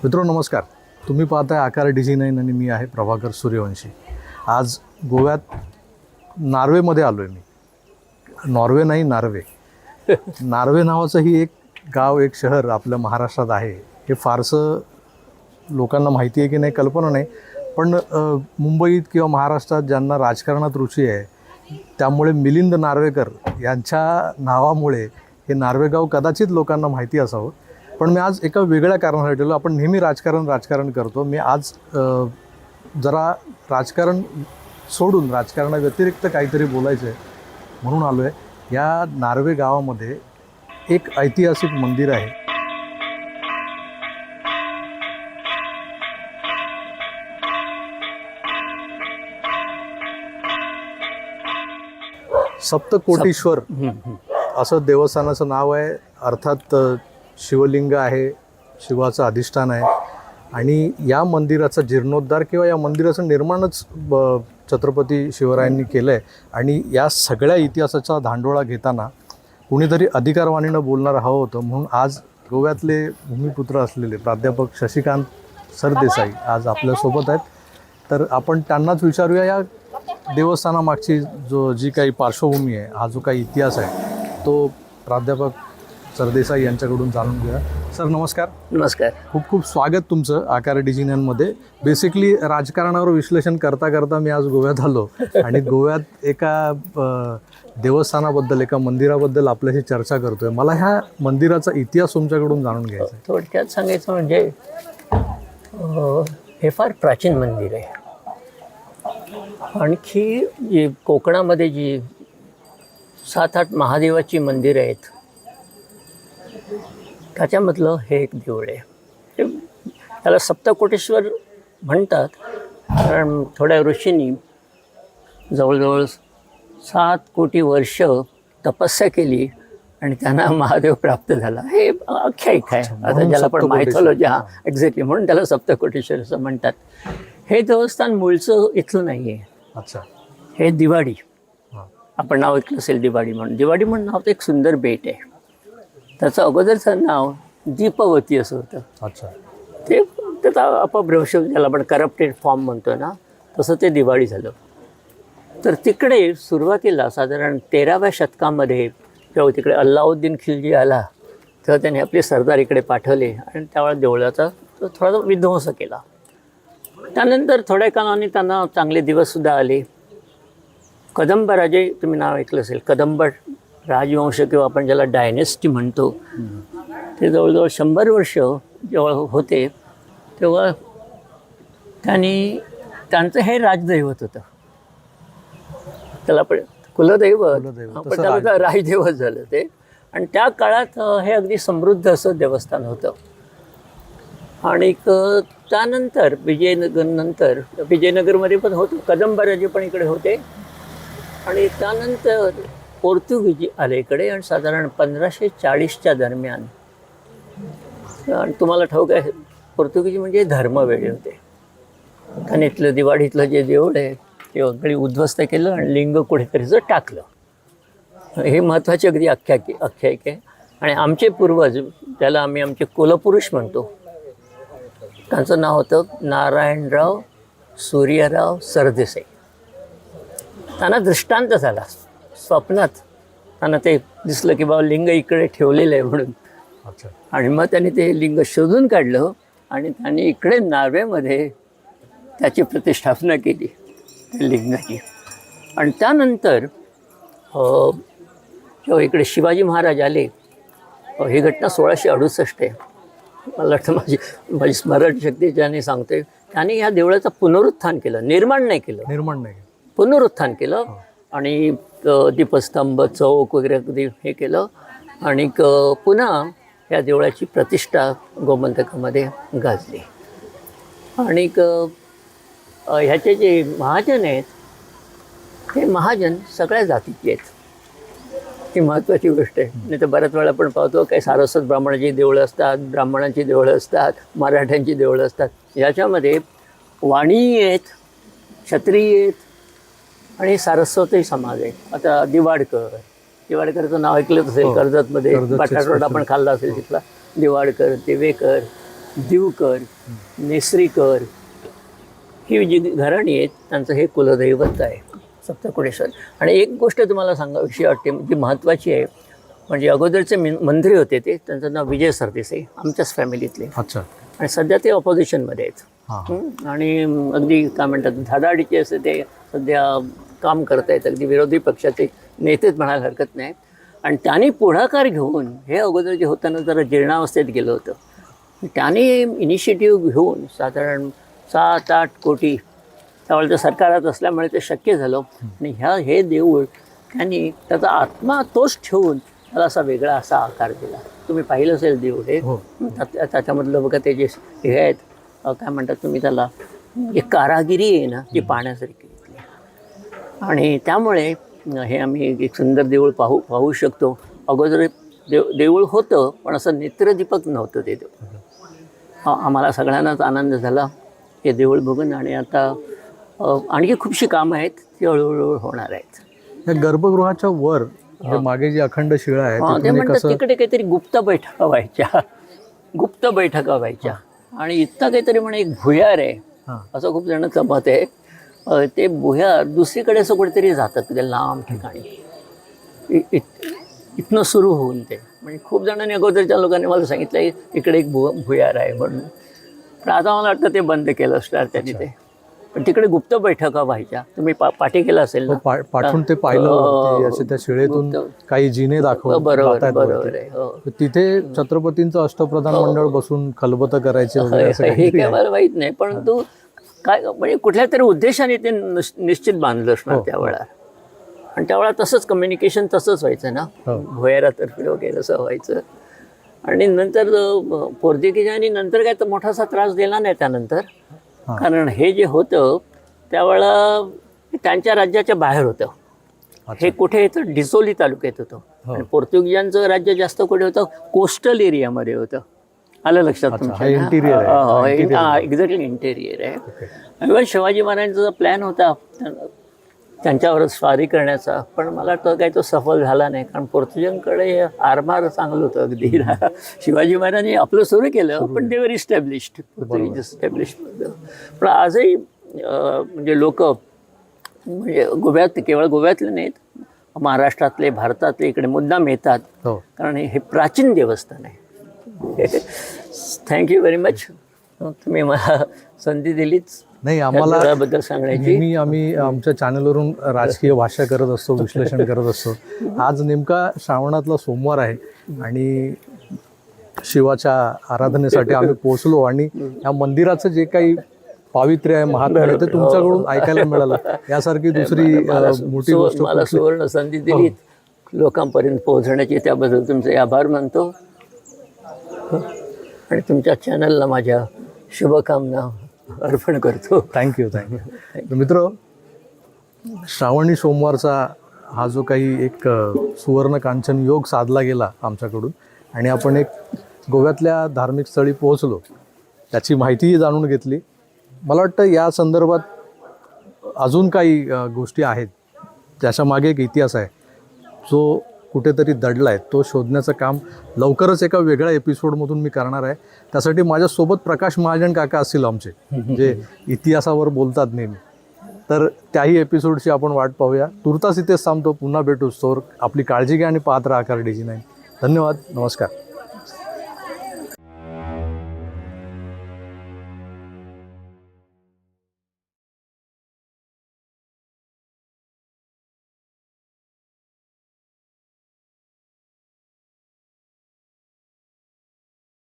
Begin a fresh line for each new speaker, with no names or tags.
मित्रांनो नमस्कार. तुम्ही पाहताय आकार DG9 आणि मी आहे प्रभाकर सूर्यवंशी. आज गोव्यात नार्वेमध्ये आलो आहे मी. नॉर्वे नाही, नार्वे. नार्वे नावाचं ही एक गाव, एक शहर आपल्या महाराष्ट्रात आहे. हे फारसं लोकांना माहिती आहे की नाही कल्पना नाही, पण मुंबईत किंवा महाराष्ट्रात ज्यांना राजकारणात रुची आहे त्यामुळे मिलिंद नार्वेकर यांच्या नावामुळे हे नार्वेगाव कदाचित लोकांना माहिती असावं. पण मी आज एका वेगळ्या कारणासाठी आलो. आपण नेहमी राजकारण करतो. मी आज जरा राजकारण सोडून राजकारणाव्यतिरिक्त काहीतरी बोलायचं आहे म्हणून आलो आहे. या नार्वे गावामध्ये एक ऐतिहासिक मंदिर आहे. सप्तकोटीश्वर असं देवस्थानाचं नाव आहे. अर्थात शिवलिंग आहे, शिवाचं अधिष्ठान आहे. आणि या मंदिराचा जीर्णोद्धार किंवा या मंदिराचं निर्माणच छत्रपती शिवरायांनी केलं आहे. आणि या सगळ्या इतिहासाचा धांडोळा घेताना कुणीतरी अधिकारवाणीनं बोलणारं हवं होतं. म्हणून आज गोव्यातले भूमिपुत्र असलेले प्राध्यापक शशिकांत सरदेसाई आज आपल्यासोबत आहेत. तर आपण त्यांनाच विचारूया या देवस्थानामागची जी काही पार्श्वभूमी आहे, हा जो काही इतिहास आहे तो प्राध्यापक सरदेसाई यांच्याकडून जाणून घेऊया. सर नमस्कार.
नमस्कार.
खूप खूप स्वागत तुमचं आकार DG9मध्ये. बेसिकली राजकारणावर विश्लेषण करता करता मी आज गोव्यात आलो आणि गोव्यात एका देवस्थानाबद्दल, एका मंदिराबद्दल आपल्याशी चर्चा करतोय. मला ह्या मंदिराचा इतिहास तुमच्याकडून जाणून घ्यायचा आहे.
थोडक्यात सांगायचं म्हणजे हे फार प्राचीन मंदिर आहे. आणखी जी कोकणामध्ये जी 7-8 महादेवाची मंदिरं आहेत त्याच्यामधलं हे एक देऊळ आहे. त्याला सप्तकोटेश्वर म्हणतात कारण थोड्या ऋषींनी जवळजवळ 7 कोटी वर्ष तपस्या केली आणि त्यांना महादेव प्राप्त झाला. हे आख्यायिका आहे. आता ज्याला पण मायथॉलॉजी, एक्झॅक्टली, म्हणून त्याला सप्तकोटेश्वर असं म्हणतात. हे देवस्थान मूळचं इथलं नाही आहे.
अच्छा.
हे दिवाडी, आपण नाव ऐकलं असेल दिवाडी म्हणून. दिवाडी म्हणून नाव एक सुंदर बेट आहे. त्याचं अगोदरचं नाव दीपवती असं होतं.
अच्छा.
ते त्याचा अपभ्रंश, ज्याला आपण करप्टेड फॉर्म म्हणतो ना, तसं ते दिवाळी झालं. तर तिकडे सुरुवातीला साधारण 13व्या शतकामध्ये जेव्हा तिकडे अल्लाउद्दीन खिलजी आला तेव्हा त्याने आपले सरदार इकडे पाठवले आणि त्यावेळेला देवळाचा तो थोडासा विध्वंस केला. त्यानंतर थोड्या काळाने त्यांना चांगले दिवससुद्धा आले. कदंब राजे, तुम्ही नाव ऐकलं असेल, कदंब राजवंश किंवा आपण ज्याला डायनेस्टी म्हणतो, ते जवळजवळ 100 वर्ष जेव्हा होते तेव्हा त्यांचं हे राजदैवत होतं. त्याला पण कुलदैवत, पण त्याला तर राजदैवत झालं ते. आणि त्या काळात हे अगदी समृद्ध असं देवस्थान होतं. आणि त्यानंतर विजयनगरमध्ये पण होतं, कदंबराजे पण इकडे होते. आणि त्यानंतर पोर्तुगीज आले इकडे आणि साधारण 1540च्या दरम्यान. आणि तुम्हाला ठाऊक आहे, पोर्तुगीज म्हणजे धर्मवेडे होते. आणि इथलं दिवाडीतलं जे देऊळ आहे ते अगदी उद्ध्वस्त केलं आणि लिंग कुठेतरीचं टाकलं. हे महत्त्वाची अगदी आख्यायिका आहे. आणि आमचे पूर्वज, त्याला आम्ही आमचे कुलपुरुष म्हणतो, त्यांचं नाव होतं नारायणराव सूर्यराव सरदेसाई. त्यांना दृष्टांत झाला स्वप्नात. त्यांना ते दिसलं की बाबा लिंग इकडे ठेवलेलं आहे म्हणून.
अच्छा.
आणि मग त्यांनी ते लिंग शोधून काढलं आणि त्यांनी इकडे नार्वेमध्ये त्याची प्रतिष्ठापना केली त्या लिंगाची. आणि त्यानंतर जेव्हा इकडे शिवाजी महाराज आले, ही घटना 1668 आहे. मला वाटतं माझी स्मरणशक्ती ज्याने सांगते, त्याने या देवळाचं पुनरुत्थान केलं, निर्माण नाही केलं, पुनरुत्थान केलं. आणि दीपस्तंभ, चौक वगैरे अगदी हे केलं. आणि पुन्हा या देवळाची प्रतिष्ठा गोमंतकामध्ये गाजली. आणि ह्याचे जे महाजन आहेत ते महाजन सगळ्या जातीचे आहेत. ही महत्त्वाची गोष्ट आहे. नाही तर बऱ्याच वेळा आपण पाहतो काही सारस्वत ब्राह्मणाची देवळं असतात, ब्राह्मणांची देवळं असतात, मराठ्यांची देवळं असतात. याच्यामध्ये वाणी आहेत, क्षत्रिय आहेत आणि सारस्वतही समाज आहे. आता दिवाडकरचं नाव ऐकलंच असेल. कर्जतमध्ये बटाटवडा आपण खाल्ला असेल तिथला. दिवाडकर, दिवेकर, दिवकर, नेसरीकर ही जी घराणी आहेत त्यांचं हे कुलदैवत आहे सप्तकोटेश्वर. आणि एक गोष्ट तुम्हाला सांगावीशी वाटते जी महत्त्वाची आहे, म्हणजे अगोदरचे मंत्री होते ते, त्यांचं नाव विजय सरदेसाई, आमच्याच फॅमिलीतले.
अच्छा.
आणि सध्या ते ऑपोजिशनमध्ये आहेत. आणि अगदी काय म्हणतात धाडाडीचे असे ते सध्या काम करत आहेत, अगदी विरोधी पक्षाचे नेतेच म्हणायला हरकत नाही. आणि त्यांनी पुढाकार घेऊन, हे अगोदर जे होताना जरा जीर्णावस्थेत गेलं होतं, त्याने इनिशिएटिव्ह घेऊन साधारण 7-8 कोटी त्यावेळेचं सरकारात असल्यामुळे ते शक्य झालं. आणि हे देऊळ त्यांनी त्याचा आत्मा तोच ठेवून त्याला असा वेगळा असा आकार दिला. तुम्ही पाहिलं असेल देऊळ हे, त्याच्यामधलं बघा ते जे हे आहेत काय म्हणतात तुम्ही त्याला, जे कारागिरी आहे ना ती पाहण्यासारखी. आणि त्यामुळे हे आम्ही एक सुंदर देऊळ पाहू शकतो. अगोदर देऊळ होतं पण असं नेत्रदीपक नव्हतं ते देऊळ. आम्हाला सगळ्यांनाच आनंद झाला हे देऊळ बघून. आणि आता आणखी खूपशी कामं आहेत ती हळूहळू होणार आहेत.
या गर्भगृहाच्या वर मागे जी अखंड शिळा आहे
ते म्हणतात तिकडे काहीतरी गुप्त बैठका व्हायच्या आणि इतका काहीतरी म्हणे एक भुयार आहे असं खूप जणांचं मत आहे. ते भुयार दुसरीकडे असं कुठेतरी जातं तिथे लांब ठिकाणी इथनं सुरू होऊन ते, म्हणजे खूप जणांनी अगोदरच्या लोकांनी मला सांगितलं इकडे एक भुयार आहे म्हणून. पण आता मला वाटतं ते बंद केलं असणार त्यांनी ते. पण तिकडे गुप्त बैठका व्हायच्या. तुम्ही पाठी केलं असेल ना,
पाठून ते पाहिलं असे त्या शिळेतून काही जिने दाखवत.
बरोबर आहे.
तिथे छत्रपतींचं अष्टप्रधान मंडळ बसून खलबत करायचे
हे काय मला माहीत नाही, परंतु काय म्हणजे कुठल्या तरी उद्देशाने ते निश्चित बांधलं असणार त्यावेळा. आणि त्यावेळा तसंच कम्युनिकेशन तसंच व्हायचं ना, भुयारातर्फे वगैरे असं व्हायचं. आणि नंतर पोर्तुगीजांनी नंतर काय तर मोठासा त्रास दिला नाही त्यानंतर, कारण हे जे होतं त्यावेळा त्यांच्या राज्याच्या बाहेर होतं. हे कुठे येतं, डिसोली तालुक्यात होतं. आणि पोर्तुगीजांचं राज्य जास्त कुठे होतं, कोस्टल एरियामध्ये होतं. आलं लक्षात तुमच्या? एक्झॅक्टली इंटेरियर आहे. इव्हन शिवाजी महाराजांचा प्लॅन होता त्यांच्यावर स्वारी करण्याचा, पण मला वाटतं काही तो सफल झाला नाही, कारण पोर्तुगीजांकडे आरमार चांगलं होतं अगदी. शिवाजी महाराजांनी आपलं सुरू केलं पण ते वर इस्टॅब्लिश्ड, पोर्तुगीज इस्टॅब्लिश्ड. पण आजही म्हणजे लोक म्हणजे गोव्यात, केवळ गोव्यातले नाहीत, महाराष्ट्रातले, भारतातले इकडे मुद्दाम येतात, कारण हे प्राचीन देवस्थान आहे. थँक्यू व्हेरी मच, तुम्ही मला संधी दिलीच.
नाही, आम्हाला
बद्दल सांगण्याची.
आम्ही आमच्या चॅनलवरून राजकीय भाषा करत असतो, विश्लेषण करत असतो. आज नेमका श्रावणातला सोमवार आहे आणि शिवाच्या आराधनेसाठी आम्ही पोहोचलो. आणि या मंदिराचं जे काही पावित्र्य आहे, महात्म्य आहे, ते तुमच्याकडून ऐकायला मिळालं. यासारखी दुसरी मोठी गोष्ट
मला सुवर्ण संधी दिली लोकांपर्यंत पोहोचण्याची, त्याबद्दल तुमचे आभार मानतो. आणि तुमच्या चॅनलला माझ्या शुभकामना अर्पण करतो.
थँक्यू. मित्र, श्रावणी सोमवारचा हा जो काही एक सुवर्ण कांचन योग साधला गेला आमच्याकडून, आणि आपण एक गोव्यातल्या धार्मिक स्थळी पोहोचलो, त्याची माहितीही जाणून घेतली. मला वाटतं या संदर्भात अजून काही गोष्टी आहेत, त्याच्या मागे एक इतिहास आहे जो कुठेतरी दडला आहे. तो शोधण्याचं काम लवकरच एका वेगळ्या एपिसोडमधून मी करणार आहे. त्यासाठी माझ्यासोबत प्रकाश महाजन काका असतील आमचे, जे इतिहासावर बोलतात नेहमी. तर त्याही एपिसोडची आपण वाट पाहूया. तुर्तास इथेच थांबतो. पुन्हा भेटूच. तोवर आपली काळजी घ्या आणि पाहत राहा आकार DG9. धन्यवाद. नमस्कार.